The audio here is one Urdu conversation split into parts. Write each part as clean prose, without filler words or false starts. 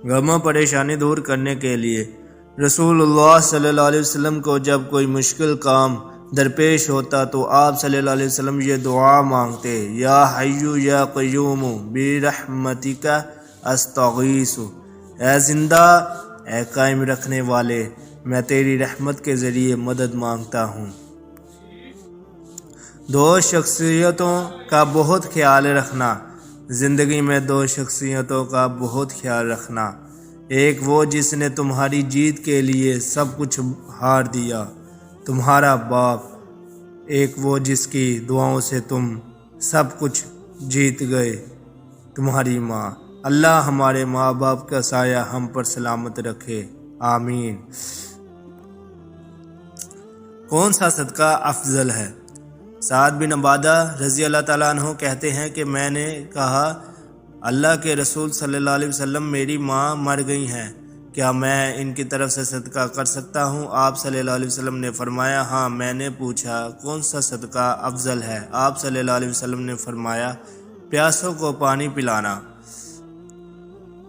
غم و پریشانی دور کرنے کے لیے رسول اللہ صلی اللہ علیہ وسلم کو جب کوئی مشکل کام درپیش ہوتا تو آپ صلی اللہ علیہ وسلم یہ دعا مانگتے، یا حی یا قیوم برحمتک استغیث، اے زندہ اے قائم رکھنے والے، میں تیری رحمت کے ذریعے مدد مانگتا ہوں۔ دو شخصیتوں کا بہت خیال رکھنا۔ زندگی میں دو شخصیتوں کا بہت خیال رکھنا۔ ایک وہ جس نے تمہاری جیت کے لیے سب کچھ ہار دیا، تمہارا باپ۔ ایک وہ جس کی دعاؤں سے تم سب کچھ جیت گئے، تمہاری ماں۔ اللہ ہمارے ماں باپ کا سایہ ہم پر سلامت رکھے، آمین۔ کون سا صدقہ افضل ہے؟ سعد بن عبادہ رضی اللہ تعالیٰ عنہ کہتے ہیں کہ میں نے کہا، اللہ کے رسول صلی اللہ علیہ وسلم، میری ماں مر گئی ہیں، کیا میں ان کی طرف سے صدقہ کر سکتا ہوں؟ آپ صلی اللہ علیہ وسلم نے فرمایا، ہاں۔ میں نے پوچھا، کون سا صدقہ افضل ہے؟ آپ صلی اللہ علیہ وسلم نے فرمایا، پیاسوں کو پانی پلانا،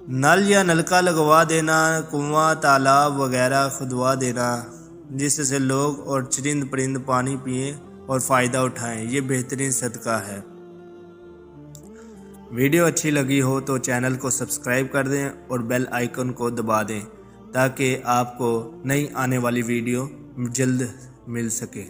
نل یا نلکا لگوا دینا، کنواں تالاب وغیرہ کھدوا دینا، جس سے لوگ اور چرند پرند پانی پئیں اور فائدہ اٹھائیں، یہ بہترین صدقہ ہے۔ ویڈیو اچھی لگی ہو تو چینل کو سبسکرائب کر دیں اور بیل آئیکن کو دبا دیں تاکہ آپ کو نئی آنے والی ویڈیو جلد مل سکے۔